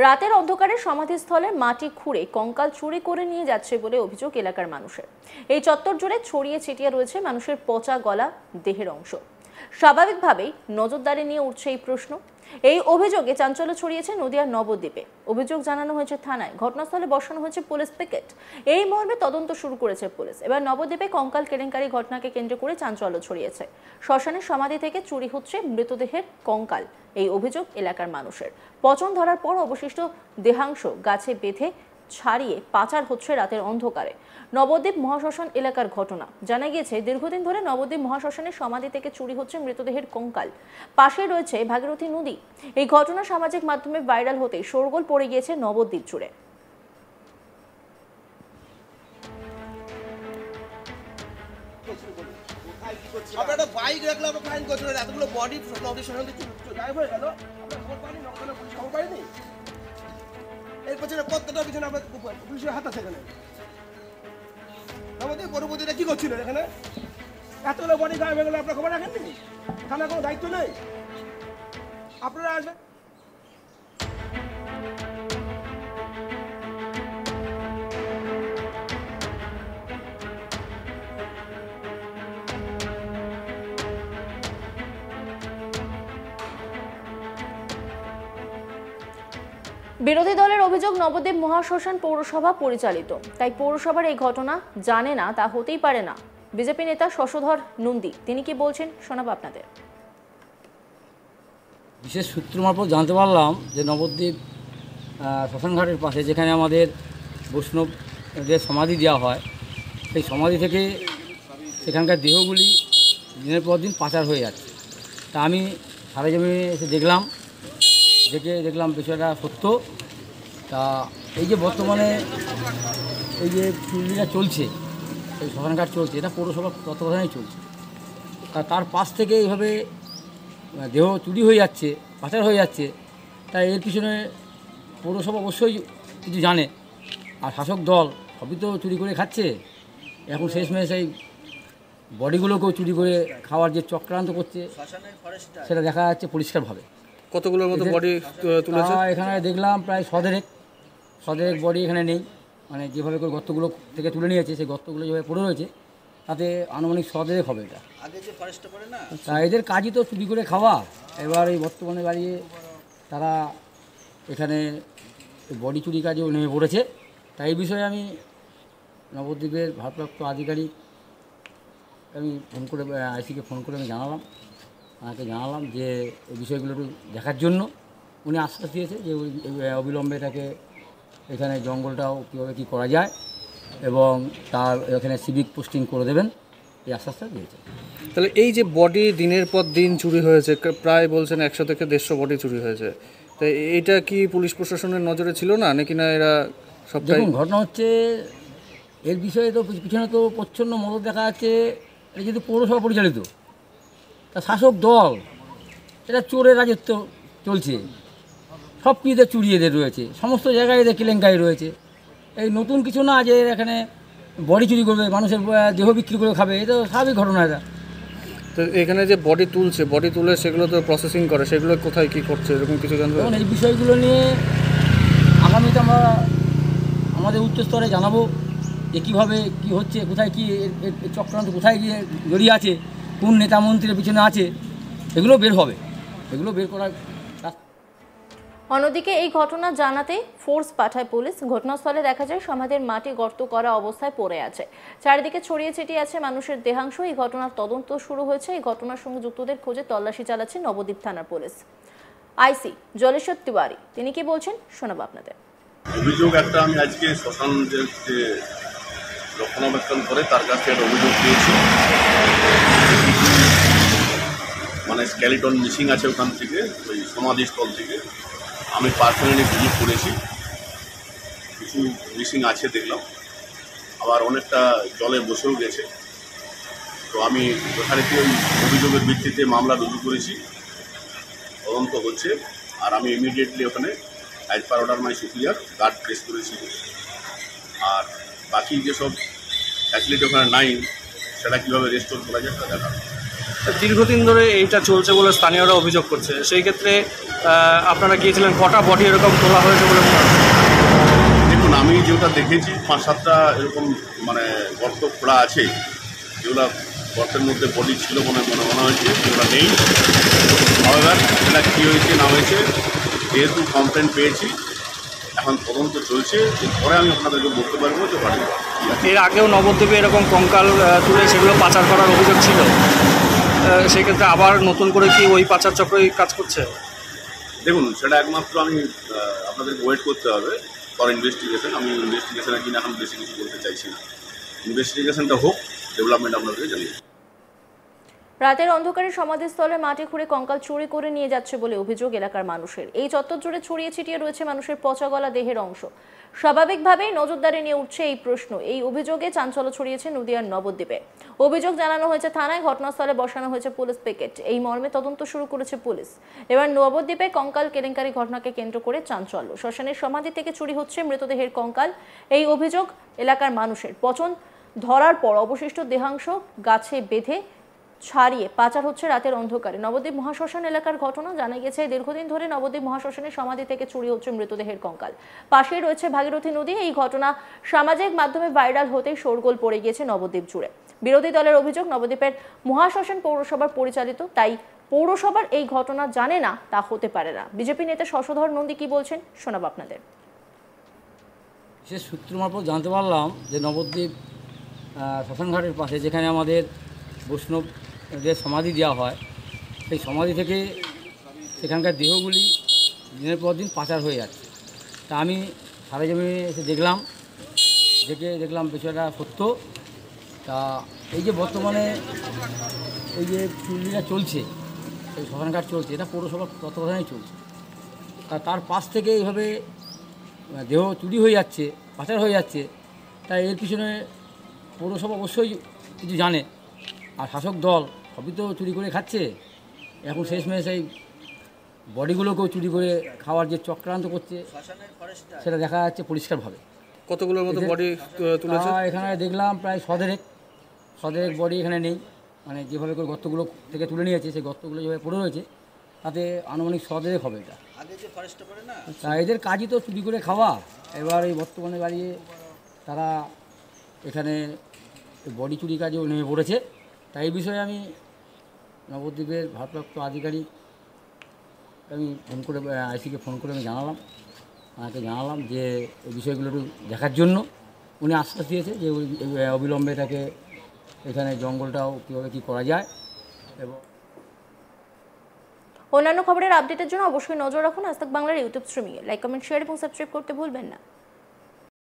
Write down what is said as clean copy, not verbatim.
রাতের অন্ধকারে সমাধিস্থলে মাটি খুঁড়ে কঙ্কাল চুরি করে নিয়ে যাচ্ছে বলে অভিযোগ এলাকার মানুষের। এই চত্বর জুড়ে ছড়িয়ে ছিটিয়ে রয়েছে মানুষের পচা গলা দেহের অংশ। স্বাভাবিকভাবেই নজরদারি নিয়ে উঠছে এই প্রশ্ন। এই অভিযোগে চাঞ্চল্য ছড়িয়েছে নদিয়ার নবদ্বীপে। অভিযোগ জানানো হয়েছে থানায়, ঘটনাস্থলে বসানো হয়েছে পুলিশ পিকেট। এই মর্মে তদন্ত শুরু করেছে পুলিশ। এবার নবদ্বীপে কঙ্কাল কেলেঙ্কারি ঘটনাকে কেন্দ্র করে চাঞ্চল্য ছড়িয়েছে। শ্মশানের সমাধি থেকে চুরি হচ্ছে মৃতদেহের কঙ্কাল, এই অভিযোগ এলাকার মানুষের। পচন ধরার পর অবশিষ্ট দেহাংশ গাছে বেঁধে ছাড়িয়ে পাচার হচ্ছে রাতের অন্ধকারে। নবদ্বীপ মহাশ্মশান এলাকার ঘটনা। জানা গিয়েছে, দীর্ঘদিন ধরে নবদ্বীপ মহাশ্মশানের সমাধি থেকে চুরি হচ্ছে মৃতদেহের কঙ্কাল। পাশে রয়েছে ভাগীরথী নদী। এই ঘটনা সামাজিক মাধ্যমে ভাইরাল হতেই শোরগোল পড়ে গিয়েছে নবদ্বীপ জুড়ে। আপনারা বাইক রাখলে আমরা ফাইন করছিলেন, এতগুলো বডি নদীর সঙ্গে গায়েব হয়ে গেল, আমরা খবর পাইনি, নকলে পুলিশ খবর পাইনি। এর পেছনে কতটা পিছনে আমরা পুলিশের হাত আছে এখানে। আমাদের পরবর্তীটা কি করছিলেন এখানে? এতগুলো বডি গায়েব হয়ে গেলে আপনার খবর রাখেননি? থানার কোনো দায়িত্ব নেই? আপনারা আসবেন। বিরোধী দলের অভিযোগ, নবদ্বীপ মহাশ্মশান পৌরসভা পরিচালিত, তাই পৌরসভার এই ঘটনা জানে না তা হতেই পারে না। বিজেপি নেতা শশধর নন্দী তিনি কি বলছেন শোনাবো আপনাদের। বিশেষ সূত্র মারফত জানতে পারলাম যে নবদ্বীপ শ্মশানঘাটের পাশে যেখানে আমাদের বৈষ্ণবদের সমাধি দেওয়া হয়, সেই সমাধি থেকে সেখানকার দেহগুলি দিনের পর দিন পাচার হয়ে যাচ্ছে। তা আমি সরেজমিনে এসে দেখলাম বিষয়টা সত্য। তা এই যে বর্তমানে এই যে চুরিটা চলছে, এই শ্মশানঘাট চলছে, এটা পৌরসভার তত্ত্বাবধানেই চলছে। তার পাশ থেকে এইভাবে দেহ চুরি হয়ে যাচ্ছে, পাচার হয়ে যাচ্ছে। তাই এর পিছনে পৌরসভা অবশ্যই কিছু জানে, আর শাসক দল সবই তো চুরি করে খাচ্ছে। এখন শেষমেশ এই বডিগুলোকেও চুরি করে খাওয়ার যে চক্রান্ত করছে সেটা দেখা যাচ্ছে পরিষ্কারভাবে। কতগুলোর মতো বডি তুলেছে এখানে দেখলাম? প্রায় শদেরেক বডি এখানে নেই। মানে যেভাবে করে গর্তগুলো থেকে তুলে নিয়েছে, সেই গর্তগুলো যেভাবে পড়ে রয়েছে তাতে আনুমানিক শদেরেক হবে এটা। তা এদের কাজই তো চুরি করে খাওয়া। এবার এই বর্তমানে দাঁড়িয়ে তারা এখানে বডি চুরি কাজেও নেমে পড়েছে। তাই এই বিষয়ে আমি নবদ্বীপের ভারপ্রাপ্ত আধিকারিক আমি আইসিকে ফোন করে আমি জানালাম যে এই বিষয়গুলো একটু দেখার জন্য। উনি আশ্বাস দিয়েছে যে অবিলম্বে এটাকে এখানে জঙ্গলটাও কীভাবে কী করা যায় এবং তার এখানে সিভিক পোস্টিং করে দেবেন, এই আশ্বাসটা দিয়েছে। তাহলে এই যে বডি দিনের পর দিন চুরি হয়েছে, প্রায় বলছেন 100 থেকে 150 বডি চুরি হয়েছে, তো এইটা কি পুলিশ প্রশাসনের নজরে ছিল না নাকি না এরা সব? দেখুন, ঘটনা হচ্ছে এর বিষয়ে তো পিছনে তো প্রচ্ছন্ন মদত দেখা যাচ্ছে। এটা যেহেতু পৌরসভা পরিচালিত, তা শাসক দল এটা চোরের রাজত্ব চলছে। সব কিছুতে চুরি এদের রয়েছে, সমস্ত জায়গায় এদের কেলেঙ্কারি রয়েছে। এই নতুন কিছু না যে এখানে বডি চুরি করবে, মানুষের দেহ বিক্রি করে খাবে, এটা স্বাভাবিক ঘটনা। এটা তো এখানে যে বডি তুলে সেগুলো তো প্রসেসিং করে, সেগুলো কোথায় কী করছে এরকম কিছু জানতে? এই বিষয়গুলো নিয়ে আগামীতে আমরা আমাদের উচ্চস্তরে জানাবো যে কীভাবে কী হচ্ছে, কোথায় কী চক্রান্ত কোথায় গিয়ে জড়িয়ে আছে, কোন নেতা মন্ত্রীর পিছনে আছে, এগুলো বের হবে, এগুলো বের করার। অন্যদিকে এই ঘটনা জানাতে ফোর্স পাঠায় পুলিশ। ঘটনাস্থলে দেখা যায় সমাধির মাটি গর্ত করা অবস্থায় পড়ে আছে, চারিদিকে ছড়িয়ে ছিটিয়ে আছে মানুষের দেহাংশ। এই ঘটনার তদন্ত শুরু হয়েছে। এই ঘটনার সঙ্গে যুক্তদের খোঁজে তল্লাশি চালাচ্ছে নবদ্বীপ থানার পুলিশ। আইসি জলেশ্বর তিওয়ারি তিনি কি বলছেন শোনাবো আপনাদের। অভিযোগ একটা আমি আজকে শ্মশান যে রক্ষণাবেক্ষণ করে তার কাছে একটা অভিযোগ পেয়েছি, মানে স্কেলিটন মিসিং আছে ওখান থেকে, ওই সমাধিস্থল থেকে। আমি পার্সোনালি ভিজিট করেছি, কিছু মিসিং আছে দেখলাম, আবার অনেকটা জলে বসেও গেছে। তো আমি ওখানে ওই অভিযোগের ভিত্তিতে মামলা রুজু করেছি, তদন্ত হচ্ছে। আর আমি ইমিডিয়েটলি ওখানে as per order my superior guard place করেছি। আর বাকি যেসব ফ্যাসিলিটি ওখানে নাই সেটা কীভাবে রেস্টোর করা যায় সেটা দেখা। দীর্ঘদিন ধরে এইটা চলছে বলে স্থানীয়রা অভিযোগ করছে। সেই ক্ষেত্রে আপনারা গিয়েছিলেন, কটা বডি এরকম তোলা হয়েছে বলে মনে হচ্ছে? দেখুন, আমি যেটা দেখেছি 5-7টা এরকম মানে গর্ত খোঁড়া আছে, যেগুলো গর্তের মধ্যে বডি ছিল মনে হয়েছে, যেগুলো নেই। হাওয়েভার এটা কী হয়েছে না হয়েছে, যেহেতু কমপ্লেন পেয়েছি, এখন তদন্ত চলছে, এরপরে আমি আপনাদেরকে বলতে পারবো যে বাড়ি। এর আগেও নবদ্বীপে এরকম কঙ্কাল তুলে সেগুলো পাচার করার অভিযোগ ছিল। সেক্ষেত্রে আবার নতুন করে কি ওই পাচার চক্রই কাজ করছে? দেখুন, সেটা একমাত্র আমি আপনাদেরকে ওয়েট করতে হবে ফর ইনভেস্টিগেশন। আমি ইনভেস্টিগেশনের জন্য এখন বেশি কিছু বলতে চাইছি না। ইনভেস্টিগেশনটা হোক, ডেভেলপমেন্ট আপনাদেরকে জানিয়ে। রাতের অন্ধকারে সমাধিস্থলে মাটি খুঁড়ে কঙ্কাল চুরি করে নিয়ে যাচ্ছে বলে অভিযোগ এলাকার মানুষের। এই চত্বর জুড়ে ছড়িয়ে ছিটিয়ে রয়েছে মানুষের পচা গলা দেহের অংশ। স্বাভাবিকভাবেই নজরদারি নিয়ে উঠছে এই প্রশ্ন। এই অভিযোগে চাঞ্চল্য ছড়িয়েছে নদিয়ার নবদ্বীপে। অভিযোগ জানানো হয়েছে থানায়, ঘটনাস্থলে বসানো হয়েছে পুলিশ পিকেট। এই মর্মে তদন্ত শুরু করেছে পুলিশ। এবার নবদ্বীপে কঙ্কাল কেলেঙ্কারি ঘটনাকে কেন্দ্র করে চাঞ্চল্য। শ্মশানের সমাধি থেকে চুরি হচ্ছে মৃতদেহের কঙ্কাল। এই অভিযোগ এলাকার মানুষের। পচন ধরার পর অবশিষ্ট দেহাংশ গাছে বেঁধে ছাড়িয়ে পাচার হচ্ছে রাতের অন্ধকারে। নবদ্বীপ মহাশ্মশান এলাকার ঘটনা। জানা গেছে দীর্ঘদিন ধরে নবদ্বীপ মহাশ্মশানের সমাধি থেকে চুরি হচ্ছে মৃতদেহের কঙ্কাল। পাশেই রয়েছে ভাগীরথী নদী। এই ঘটনা সামাজিক মাধ্যমে ভাইরাল হতেই শোরগোল পড়ে গিয়েছে নবদ্বীপ জুড়ে। বিরোধী দলের অভিযোগ, নবদ্বীপের মহাশ্মশান পৌরসভার পরিচালিত, তাই পৌরসভার এই ঘটনা জানে না তা হতে পারে না। বিজেপি নেতা শশধর নন্দী কি বলছেন শোনাব আপনাদের। সে সূত্র মারফত জানতে পারলাম যে নবদ্বীপ শ্মশানঘাটের পাশে, যেখানে আমাদের বৈষ্ণবদের সমাধি দেওয়া হয়, সেই সমাধি থেকে সেখানকার দেহগুলি দিনের পর দিন পাচার হয়ে যাচ্ছে। তা আমি সরেজমিনে এসে দেখলাম বিষয়টা সত্য। তা এই যে বর্তমানে এই যে চুরিটা চলছে, এই শ্মশানঘাট চলছে, এটা পৌরসভার তত্ত্বাবধানেই চলছে। তার পাশ থেকে এইভাবে দেহ চুরি হয়ে যাচ্ছে, পাচার হয়ে যাচ্ছে। তাই এর পিছনে পৌরসভা অবশ্যই কিছু জানে, আর শাসক দল সবই তো চুরি করে খাচ্ছে। এখন শেষমেশ এই বডিগুলোকেও চুরি করে খাওয়ার যে চক্রান্ত করছে সেটা দেখা যাচ্ছে পরিষ্কারভাবে। কতগুলোর মতো বডি তুলেছে? এখানে দেখলাম প্রায় শদেরেক বডি এখানে নেই। মানে যেভাবে করে গর্তগুলো থেকে তুলে নিয়েছে, সেই গর্তগুলো যেভাবে পড়ে রয়েছে, তাতে আনুমানিক শদেরেক হবে এটা। তা এদের কাজই তো চুরি করে খাওয়া। এবার এই বর্তমানে দাঁড়িয়ে তারা এখানে বডি চুরি কাজেও নেমে পড়েছে। তাই এই বিষয়ে আমি নবদ্বীপের ভারপ্রাপ্ত আধিকারিক আমি আইসিকে ফোন করে আমি জানালাম যে এই বিষয়গুলো একটু দেখার জন্য। উনি আশ্বাস দিয়েছে যে অবিলম্বে এটাকে এখানে জঙ্গলটাও কীভাবে কী করা যায়। এবং অন্যান্য খবরের আপডেটের জন্য অবশ্যই নজর রাখুন আজ তাক বাংলার ইউটিউব স্ট্রিমিংয়ে। লাইক, কমেন্ট, শেয়ার এবং সাবস্ক্রাইব করতে ভুলবেন না।